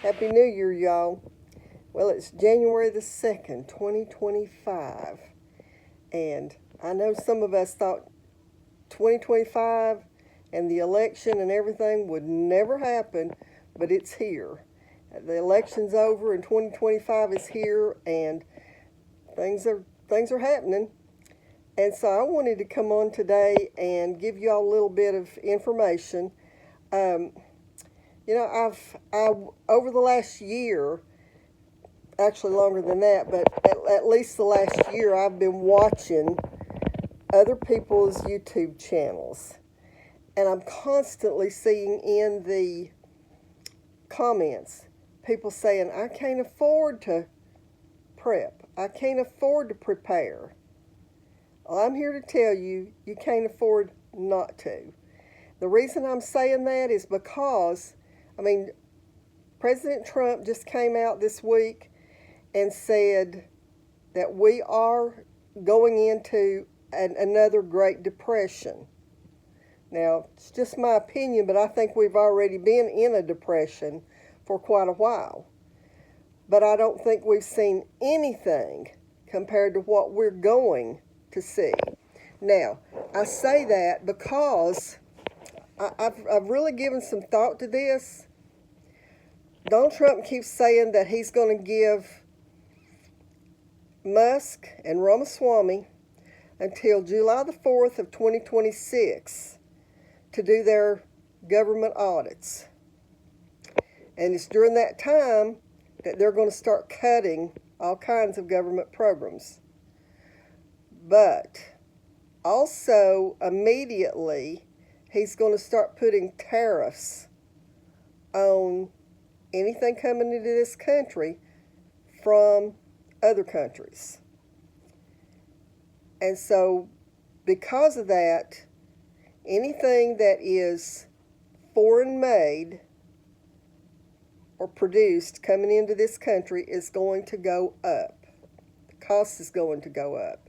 Happy New Year, y'all. Well, it's January the 2nd, 2025. And I know some of us thought 2025 and the election and everything would never happen, but it's here. The election's over and 2025 is here, and things are happening. And so I wanted to come on today and give y'all a little bit of information. Um, I over the last year, actually longer than that, but at least the last year, I've been watching other people's YouTube channels, and I'm constantly seeing in the comments people saying, "I can't afford to prep. I can't afford to prepare." Well, I'm here to tell you, you can't afford not to. The reason I'm saying that is because, I mean, President Trump just came out this week and said that we are going into another Great Depression. Now, it's just my opinion, but I think we've already been in a depression for quite a while. But I don't think we've seen anything compared to what we're going to see. Now, I say that because I've really given some thought to this. Donald Trump keeps saying that he's going to give Musk and Ramaswamy until July the 4th of 2026 to do their government audits. And it's during that time that they're going to start cutting all kinds of government programs. But also, immediately, he's going to start putting tariffs on anything coming into this country from other countries. And so, because of that, anything that is foreign made or produced coming into this country is going to go up. The cost is going to go up.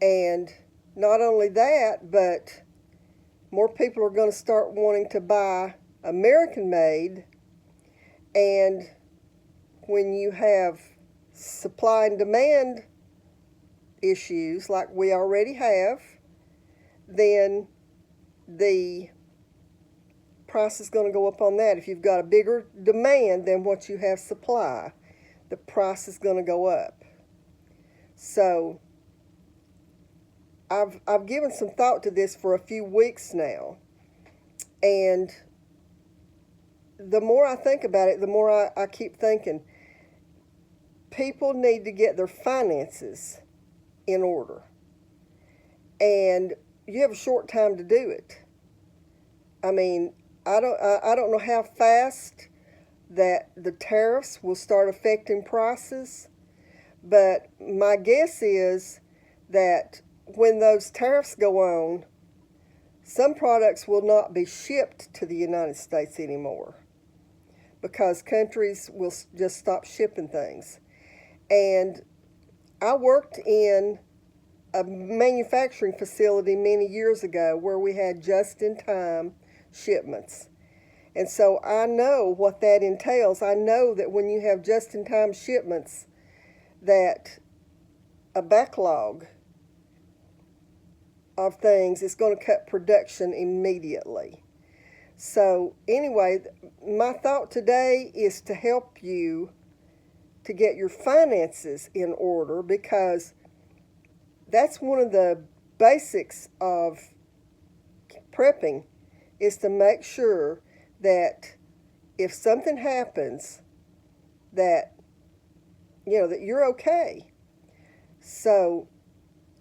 And not only that, but more people are going to start wanting to buy American made. And when you have supply and demand issues like we already have, then the price is going to go up on that. If you've got a bigger demand than what you have supply, the price is going to go up. So I've given some thought to this for a few weeks now, and the more I think about it, the more I keep thinking people need to get their finances in order, and you have a short time to do it. I mean, I don't know how fast that the tariffs will start affecting prices, but my guess is that when those tariffs go on, some products will not be shipped to the United States anymore because countries will just stop shipping things. And I worked in a manufacturing facility many years ago where we had just-in-time shipments. And so I know what that entails. I know that when you have just-in-time shipments, that a backlog of things is going to cut production immediately. So anyway, my thought today is to help you to get your finances in order, because that's one of the basics of prepping, is to make sure that if something happens, that that you're okay. So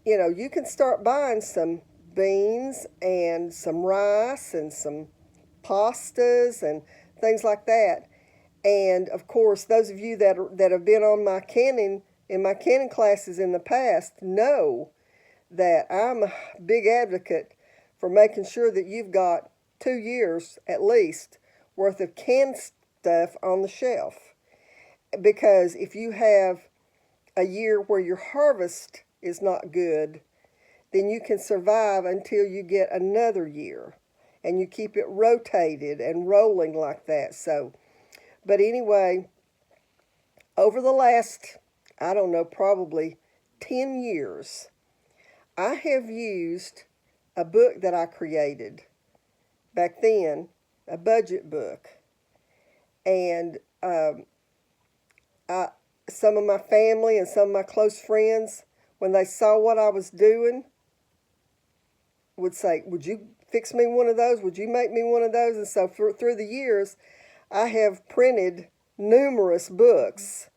you can start buying some beans and some rice and some pastas and things like that. And of course, those of you that have been on my canning classes in the past know that I'm a big advocate for making sure that you've got 2 years at least worth of canned stuff on the shelf. Because if you have a year where your harvest is not good, then you can survive until you get another year. And you keep it rotated and rolling like that. So But anyway, over the last, I don't know, probably 10 years, I have used a book that I created back then, a budget book. And some of my family and some of my close friends, when they saw what I was doing, would say, would you fix me one of those? Would you make me one of those? And so through the years, I have printed numerous books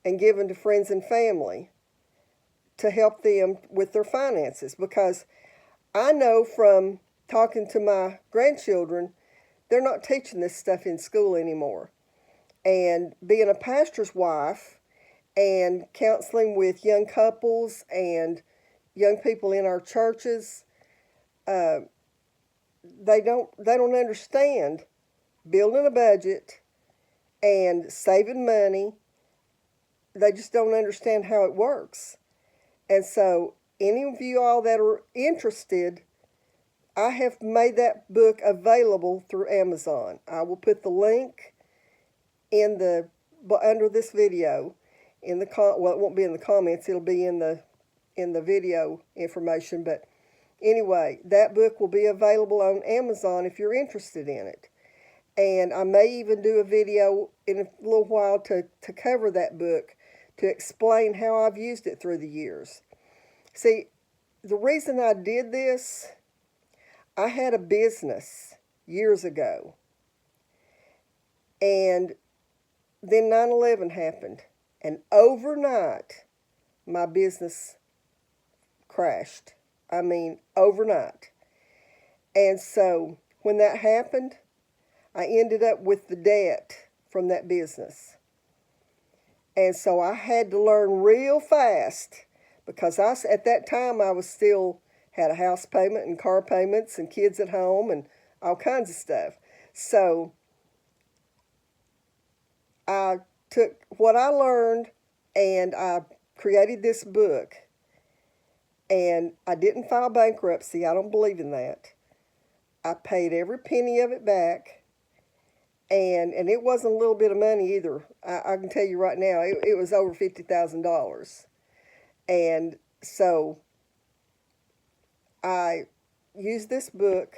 and given to friends and family to help them with their finances, because I know from talking to my grandchildren, they're not teaching this stuff in school anymore. And being a pastor's wife and counseling with young couples and young people in our churches, they don't understand building a budget and saving money. They just don't understand how it works. And so any of you all that are interested, I have made that book available through Amazon. I will put the link in the under this video in the well, it won't be in the comments, it'll be in the video information, but anyway, that book will be available on Amazon if you're interested in it. And I may even do a video in a little while to cover that book, to explain how I've used it through the years. See, the reason I did this, I had a business years ago, and then 9/11 happened, and overnight, my business crashed. I mean, overnight. And so, when that happened, I ended up with the debt from that business. And so I had to learn real fast, because at that time I was still had a house payment and car payments and kids at home and all kinds of stuff. So I took what I learned and I created this book. And I didn't file bankruptcy. I don't believe in that. I paid every penny of it back. And it wasn't a little bit of money either. I can tell you right now, it was over $50,000. And so I used this book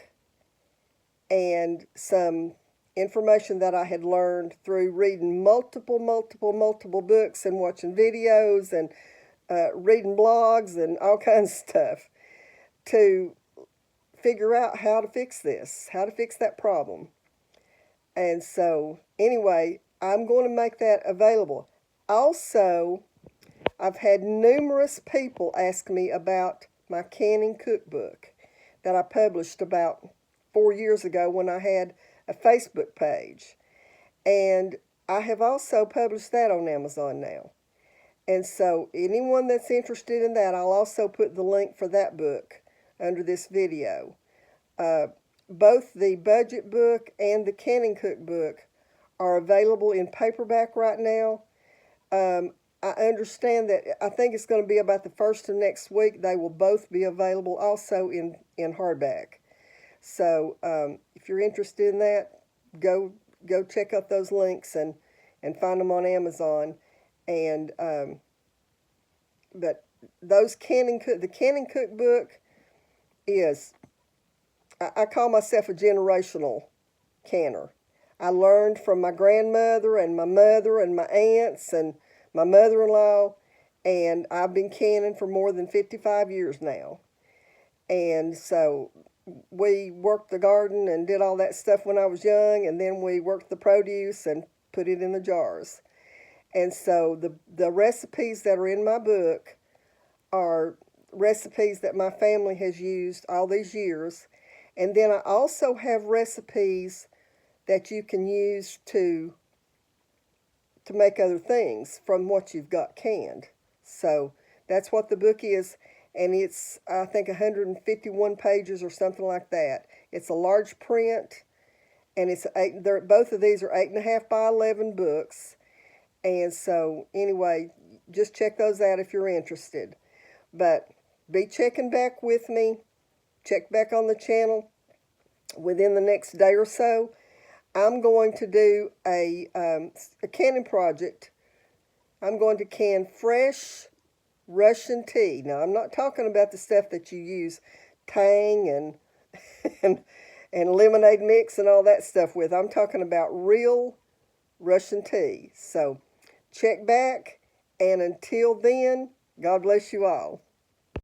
and some information that I had learned through reading multiple books and watching videos and reading blogs and all kinds of stuff to figure out how to fix this, how to fix that problem. And so, anyway, I'm going to make that available. Also, I've had numerous people ask me about my canning cookbook that I published about 4 years ago when I had a Facebook page. And I have also published that on Amazon now. And so, anyone that's interested in that, I'll also put the link for that book under this video. Both the budget book and the canning cookbook are available in paperback right now. I understand that, I think it's going to be about the first of next week, they will both be available also in hardback. So if you're interested in that, go check out those links and find them on Amazon. And but those the canning cookbook is, I call myself a generational canner. I learned from my grandmother and my mother and my aunts and my mother-in-law, and I've been canning for more than 55 years now. And so we worked the garden and did all that stuff when I was young, and then we worked the produce and put it in the jars. And so the recipes that are in my book are recipes that my family has used all these years. And then I also have recipes that you can use to make other things from what you've got canned. So that's what the book is. And it's, I think, 151 pages or something like that. It's a large print. And it's both of these are 8.5 by 11 books. And so, anyway, just check those out if you're interested. But be checking back with me. Check back on the channel within the next day or so. I'm going to do a canning project. I'm going to can fresh Russian tea. Now, I'm not talking about the stuff that you use Tang and and and lemonade mix and all that stuff with. I'm talking about real Russian tea. So check back, and until then, God bless you all.